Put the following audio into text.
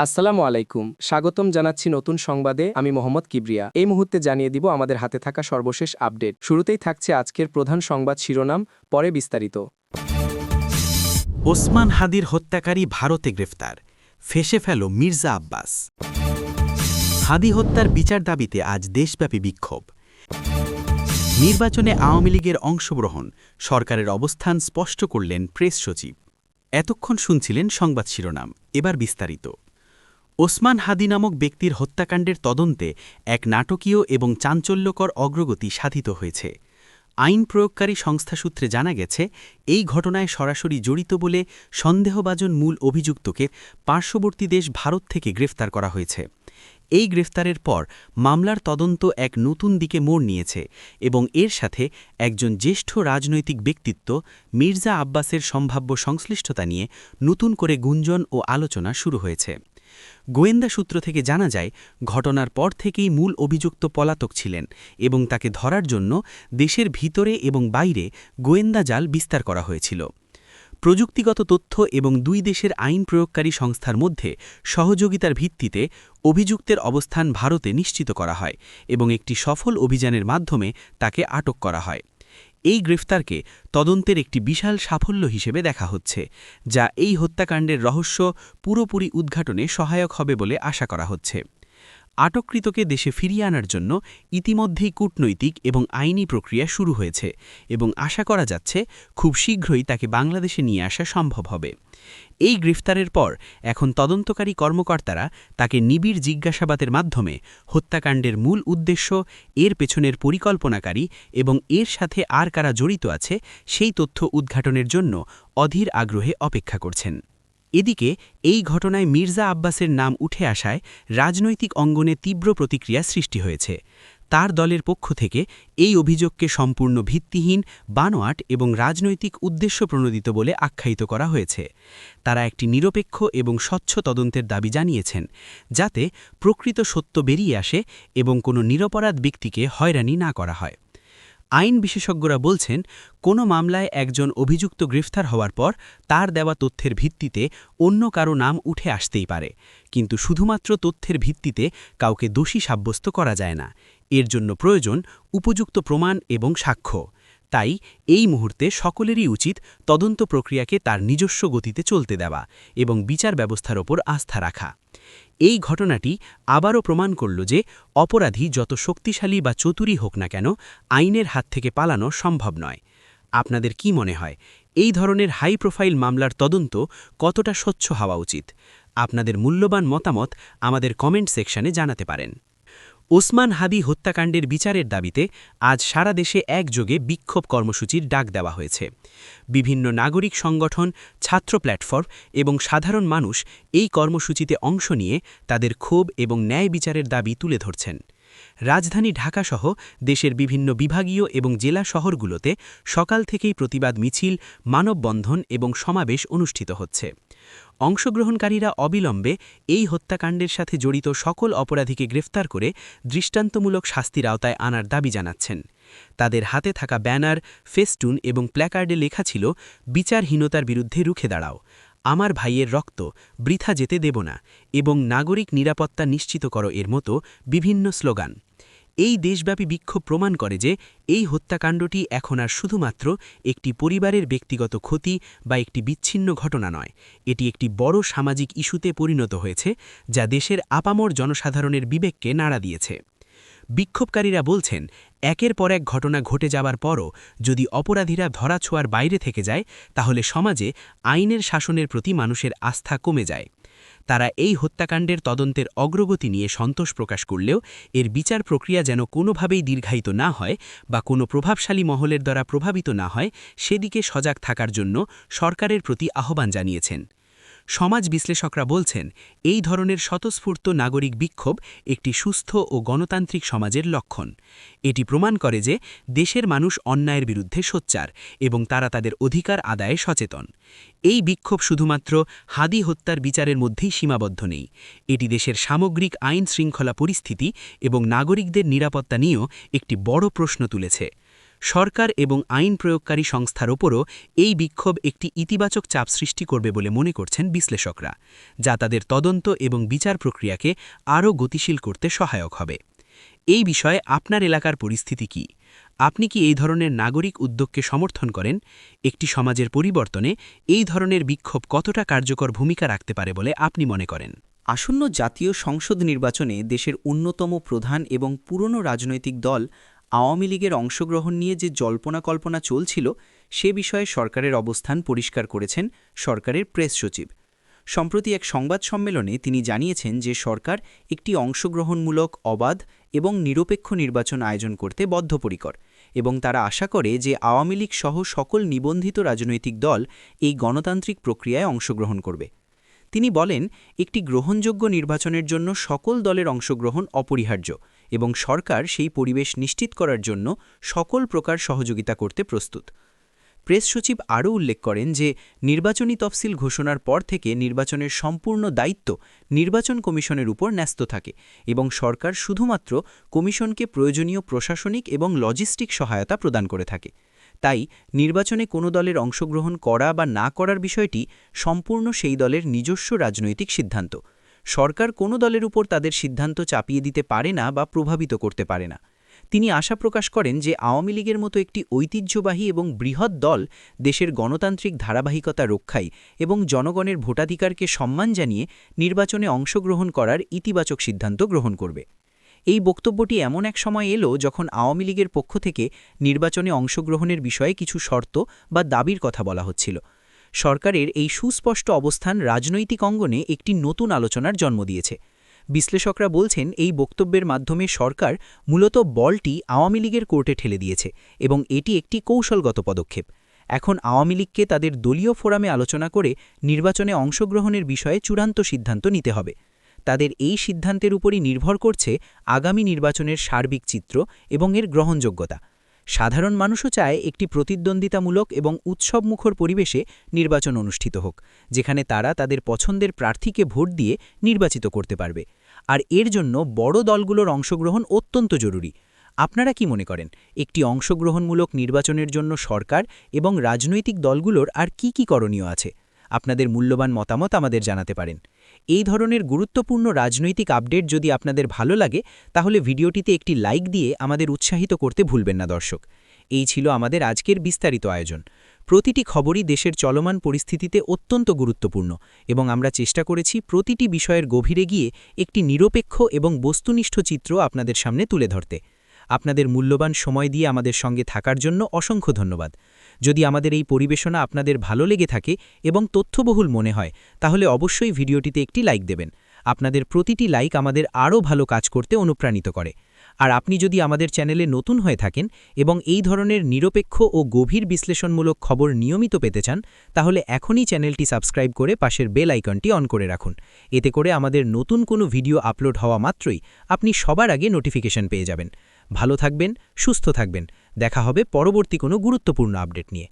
আসসালামু আলাইকুম, স্বাগতম জানাচ্ছি নতুন সংবাদে। আমি মোহাম্মদ কিবরিয়া। এই মুহূর্তে জানিয়ে দিব আমাদের হাতে থাকা সর্বশেষ আপডেট। শুরুতেই থাকছে আজকের প্রধান সংবাদ শিরোনাম, পরে বিস্তারিত। ওসমান হাদির হত্যাকারী ভারতে গ্রেফতার, ফেঁসে ফেল মির্জা আব্বাস। হাদি হত্যার বিচার দাবিতে আজ দেশব্যাপী বিক্ষোভ। নির্বাচনে আওয়ামী লীগের অংশগ্রহণ, সরকারের অবস্থান স্পষ্ট করলেন প্রেস সচিব। এতক্ষণ শুনছিলেন সংবাদ শিরোনাম, এবার বিস্তারিত। ওসমান হাদি নামক ব্যক্তির হত্যাকাণ্ডের তদন্তে এক নাটকীয় এবং চাঞ্চল্যকর অগ্রগতি সাধিত হয়েছে। আইন প্রয়োগকারী সংস্থা সূত্রে জানা গেছে, এই ঘটনায় সরাসরি জড়িত বলে সন্দেহভাজন মূল অভিযুক্তকে পার্শ্ববর্তী দেশ ভারত থেকে গ্রেফতার করা হয়েছে। এই গ্রেফতারের পর মামলার তদন্ত এক নতুন দিকে মোড় নিয়েছে এবং এর সাথে একজন জ্যেষ্ঠ রাজনৈতিক ব্যক্তিত্ব মির্জা আব্বাসের সম্ভাব্য সংশ্লিষ্টতা নিয়ে নতুন করে গুঞ্জন ও আলোচনা শুরু হয়েছে। গোয়েন্দা সূত্র থেকে জানা যায়, ঘটনার পর থেকেই মূল অভিযুক্ত পলাতক ছিলেন এবং তাকে ধরার জন্য দেশের ভিতরে এবং বাইরে গোয়েন্দা জাল বিস্তার করা হয়েছিল। প্রযুক্তিগত তথ্য এবং দুই দেশের আইন প্রয়োগকারী সংস্থার মধ্যে সহযোগিতার ভিত্তিতে অভিযুক্তের অবস্থান ভারতে নিশ্চিত করা হয় এবং একটি সফল অভিযানের মাধ্যমে তাকে আটক করা হয়। এই গ্রেফতারকে তদন্তের একটি বিশাল সাফল্য হিসেবে দেখা হচ্ছে, যা এই হত্যাকাণ্ডের রহস্য পুরোপুরি উদ্ঘাটনে সহায়ক হবে বলে আশা করা হচ্ছে। আটককৃতকে দেশে ফিরিয়ে আনার জন্য ইতিমধ্যেই কূটনৈতিক এবং আইনি প্রক্রিয়া শুরু হয়েছে এবং আশা করা যাচ্ছে খুব শীঘ্রই তাকে বাংলাদেশে নিয়ে আসা সম্ভব হবে। এই গ্রেফতারের পর এখন তদন্তকারী কর্মকর্তারা তাকে নিবিড় জিজ্ঞাসাবাদের মাধ্যমে হত্যাকাণ্ডের মূল উদ্দেশ্য, এর পেছনের পরিকল্পনাকারী এবং এর সাথে আর কারা জড়িত আছে সেই তথ্য উদ্ঘাটনের জন্য অধীর আগ্রহে অপেক্ষা করছেন। এদিকে এই ঘটনায় মির্জা আব্বাসের নাম উঠে আসায় রাজনৈতিক অঙ্গনে তীব্র প্রতিক্রিয়া সৃষ্টি হয়েছে। তার দলের পক্ষ থেকে এই অভিযোগকে সম্পূর্ণ ভিত্তিহীন, বানোয়াট এবং রাজনৈতিক উদ্দেশ্যপ্রণোদিত বলে আখ্যায়িত করা হয়েছে। তারা একটি নিরপেক্ষ এবং স্বচ্ছ তদন্তের দাবি জানিয়েছেন, যাতে প্রকৃত সত্য বেরিয়ে আসে এবং কোনো নিরপরাধ ব্যক্তিকে হয়রানি না করা হয়। আইন বিশেষজ্ঞরা বলছেন, কোনো মামলায় একজন অভিযুক্ত গ্রেফতার হওয়ার পর তার দেওয়া তথ্যের ভিত্তিতে অন্য কারো নাম উঠে আসতেই পারে, কিন্তু শুধুমাত্র তথ্যের ভিত্তিতে কাউকে দোষী সাব্যস্ত করা যায় না। এর জন্য প্রয়োজন উপযুক্ত প্রমাণ এবং সাক্ষ্য। তাই এই মুহূর্তে সকলেরই উচিত তদন্ত প্রক্রিয়াকে তার নিজস্ব গতিতে চলতে দেওয়া এবং বিচার ব্যবস্থার ওপর আস্থা রাখা। এই ঘটনাটি আবারও প্রমাণ করল যে অপরাধী যত শক্তিশালী বা চতুরই হোক না কেন, আইনের হাত থেকে পালানো সম্ভব নয়। আপনাদের কি মনে হয়, এই ধরনের হাই প্রোফাইল মামলার তদন্ত কতটা স্বচ্ছ হওয়া উচিত? আপনাদের মূল্যবান মতামত আমাদের কমেন্ট সেকশনে জানাতে পারেন। ওসমান হাদি হত্যাকাণ্ডের বিচারের দাবিতে আজ সারা দেশে একযোগে বিক্ষোভ কর্মসূচির ডাক দেওয়া হয়েছে। বিভিন্ন নাগরিক সংগঠন, ছাত্র প্ল্যাটফর্ম এবং সাধারণ মানুষ এই কর্মসূচিতে অংশ নিয়ে তাদের ক্ষোভ এবং ন্যায় বিচারের দাবি তুলে ধরছেন। রাজধানী ঢাকাসহ দেশের বিভিন্ন বিভাগীয় এবং জেলা শহরগুলোতে সকাল থেকেই প্রতিবাদ মিছিল, মানববন্ধন এবং সমাবেশ অনুষ্ঠিত হচ্ছে। অংশগ্রহণকারীরা অবিলম্বে এই হত্যাকাণ্ডের সাথে জড়িত সকল অপরাধীকে গ্রেফতার করে দৃষ্টান্তমূলক শাস্তির আওতায় আনার দাবি জানাচ্ছেন। তাদের হাতে থাকা ব্যানার, ফেস্টুন এবং প্ল্যাকার্ডে লেখা ছিল, বিচারহীনতার বিরুদ্ধে রুখে দাঁড়াও, আমার ভাইয়ের রক্ত বৃথা যেতে দেব না এবং নাগরিক নিরাপত্তা নিশ্চিত করো এর মতো বিভিন্ন স্লোগান। এই দেশব্যাপী বিক্ষোভ প্রমাণ করে যে এই হত্যাকাণ্ডটি এখন আর শুধুমাত্র একটি পরিবারের ব্যক্তিগত ক্ষতি বা একটি বিচ্ছিন্ন ঘটনা নয়, এটি একটি বড় সামাজিক ইস্যুতে পরিণত হয়েছে, যা দেশের আপামর জনসাধারণের বিবেককে নাড়া দিয়েছে। বিক্ষোভকারীরা বলছেন, একের পর এক ঘটনা ঘটে যাওয়ার পরও যদি অপরাধীরা ধরাছোঁয়ার বাইরে থেকে যায়, তাহলে সমাজে আইনের শাসনের প্রতি মানুষের আস্থা কমে যায়। তারা এই হত্যাকাণ্ডের তদন্তের অগ্রগতি নিয়ে সন্তোষ প্রকাশ করলেও এর বিচার প্রক্রিয়া যেন কোনোভাবেই দীর্ঘায়িত না হয় বা কোনো প্রভাবশালী মহলের দ্বারা প্রভাবিত না হয়, সেদিকে সজাগ থাকার জন্য সরকারের প্রতি আহ্বান জানিয়েছেন। সমাজ বিশ্লেষকরা বলছেন, এই ধরনের স্বতঃস্ফূর্ত নাগরিক বিক্ষোভ একটি সুস্থ ও গণতান্ত্রিক সমাজের লক্ষণ। এটি প্রমাণ করে যে দেশের মানুষ অন্যায়ের বিরুদ্ধে সোচ্চার এবং তারা তাদের অধিকার আদায়ে সচেতন। এই বিক্ষোভ শুধুমাত্র হাদি হত্যার বিচারের মধ্যেই সীমাবদ্ধ নেই, এটি দেশের সামগ্রিক আইন শৃঙ্খলা পরিস্থিতি এবং নাগরিকদের নিরাপত্তা নিয়েও একটি বড় প্রশ্ন তুলেছে। সরকার এবং আইন প্রয়োগকারী সংস্থার ওপরও এই বিক্ষোভ একটি ইতিবাচক চাপ সৃষ্টি করবে বলে মনে করছেন বিশ্লেষকরা, যা তাদের তদন্ত এবং বিচার প্রক্রিয়াকে আরও গতিশীল করতে সহায়ক হবে। এই বিষয়ে আপনার এলাকার পরিস্থিতি কি? আপনি কি এই ধরনের নাগরিক উদ্যোগকে সমর্থন করেন? একটি সমাজের পরিবর্তনে এই ধরনের বিক্ষোভ কতটা কার্যকর ভূমিকা রাখতে পারে বলে আপনি মনে করেন? আসন্ন জাতীয় সংসদ নির্বাচনে দেশের অন্যতম প্রধান এবং পুরনো রাজনৈতিক দল আওয়ামী লীগের অংশগ্রহণ নিয়ে যে জল্পনা-কল্পনা চলছিল, সে বিষয়ে সরকারের অবস্থান পরিষ্কার করেছেন সরকারের প্রেস সচিব। সম্প্রতি এক সংবাদ সম্মেলনে তিনি জানিয়েছেন যে সরকার একটি অংশগ্রহণমূলক, অবাধ এবং নিরপেক্ষ নির্বাচন আয়োজন করতে বদ্ধপরিকর এবং তারা আশা করে যে আওয়ামী লীগ সহ সকল নিবন্ধিত রাজনৈতিক দল এই গণতান্ত্রিক প্রক্রিয়ায় অংশগ্রহণ করবে। তিনি বলেন, একটি গ্রহণযোগ্য নির্বাচনের জন্য সকল দলের অংশগ্রহণ অপরিহার্য এবং সরকার সেই পরিবেশ নিশ্চিত করার জন্য সকল প্রকার সহযোগিতা করতে প্রস্তুত। প্রেস সচিব আরও উল্লেখ করেন যে নির্বাচনী তফসিল ঘোষণার পর থেকে নির্বাচনের সম্পূর্ণ দায়িত্ব নির্বাচন কমিশনের উপর ন্যস্ত থাকে এবং সরকার শুধুমাত্র কমিশনকে প্রয়োজনীয় প্রশাসনিক এবং লজিস্টিক সহায়তা প্রদান করে থাকে। তাই নির্বাচনে কোনো দলের অংশগ্রহণ করা বা না করার বিষয়টি সম্পূর্ণ সেই দলের নিজস্ব রাজনৈতিক সিদ্ধান্ত। সরকার কোনো দলের উপর তাদের সিদ্ধান্ত চাপিয়ে দিতে পারে না বা প্রভাবিত করতে পারে না। তিনি আশা প্রকাশ করেন যে আওয়ামী লীগের মতো একটি ঐতিহ্যবাহী এবং বৃহৎ দল দেশের গণতান্ত্রিক ধারাবাহিকতা রক্ষায় এবং জনগণের ভোটাধিকারকে সম্মান জানিয়ে নির্বাচনে অংশগ্রহণ করার ইতিবাচক সিদ্ধান্ত গ্রহণ করবে। এই বক্তব্যটি এমন এক সময় এলো যখন আওয়ামী লীগের পক্ষ থেকে নির্বাচনে অংশগ্রহণের বিষয়ে কিছু শর্ত বা দাবির কথা বলা হচ্ছিল। সরকারের এই সুস্পষ্ট অবস্থান রাজনৈতিক অঙ্গনে একটি নতুন আলোচনার জন্ম দিয়েছে। বিশ্লেষকরা বলছেন, এই বক্তব্যের মাধ্যমে সরকার মূলত বলটি আওয়ামী লীগের কোর্টে ঠেলে দিয়েছে এবং এটি একটি কৌশলগত পদক্ষেপ। এখন আওয়ামী লীগকে তাদের দলীয় ফোরামে আলোচনা করে নির্বাচনে অংশগ্রহণের বিষয়ে চূড়ান্ত সিদ্ধান্ত নিতে হবে। তাদের এই সিদ্ধান্তের উপরই নির্ভর করছে আগামী নির্বাচনের সার্বিক চিত্র এবং এর গ্রহণযোগ্যতা। সাধারণ মানুষও চায় একটি প্রতিদ্বন্দ্বিতামূলক এবং উৎসবমুখর পরিবেশে নির্বাচন অনুষ্ঠিত হোক, যেখানে তারা তাদের পছন্দের প্রার্থীকে ভোট দিয়ে নির্বাচিত করতে পারবে। আর এর জন্য বড় দলগুলোর অংশগ্রহণ অত্যন্ত জরুরি। আপনারা কি মনে করেন, একটি অংশগ্রহণমূলক নির্বাচনের জন্য সরকার এবং রাজনৈতিক দলগুলোর আর কি করণীয় আছে? আপনাদের মূল্যবান মতামত আমাদের জানাতে পারেন। এই ধরনের গুরুত্বপূর্ণ রাজনৈতিক আপডেট যদি আপনাদের ভালো লাগে, তাহলে ভিডিওটিতে একটি লাইক দিয়ে আমাদের উৎসাহিত করতে ভুলবেন না দর্শক। এই ছিল আমাদের আজকের বিস্তারিত আয়োজন। প্রতিটি খবরই দেশের চলমান পরিস্থিতিতে অত্যন্ত গুরুত্বপূর্ণ এবং আমরা চেষ্টা করেছি প্রতিটি বিষয়ের গভীরে গিয়ে একটি নিরপেক্ষ এবং বস্তুনিষ্ঠ চিত্র আপনাদের সামনে তুলে ধরতে। আপনাদের মূল্যবান সময় দিয়ে আমাদের সঙ্গে থাকার জন্য অসংখ্য ধন্যবাদ। যদি আমাদের এই পরিবেশনা আপনাদের ভালো লেগে থাকে এবং তথ্যবহুল মনে হয়, তাহলে অবশ্যই ভিডিওটিতে একটি লাইক দেবেন। আপনাদের প্রতিটি লাইক আমাদের আরও ভালো কাজ করতে অনুপ্রাণিত করে। আর আপনি যদি আমাদের চ্যানেলে নতুন হয়ে থাকেন এবং এই ধরনের নিরপেক্ষ ও গভীর বিশ্লেষণমূলক খবর নিয়মিত পেতে চান, তাহলে এখনই চ্যানেলটি সাবস্ক্রাইব করে পাশের বেল আইকনটি অন করে রাখুন। এতে করে আমাদের নতুন কোনো ভিডিও আপলোড হওয়া মাত্রই আপনি সবার আগে নোটিফিকেশন পেয়ে যাবেন। ভালো থাকবেন, সুস্থ থাকবেন। দেখা হবে পরবর্তী কোনো গুরুত্বপূর্ণ আপডেট নিয়ে।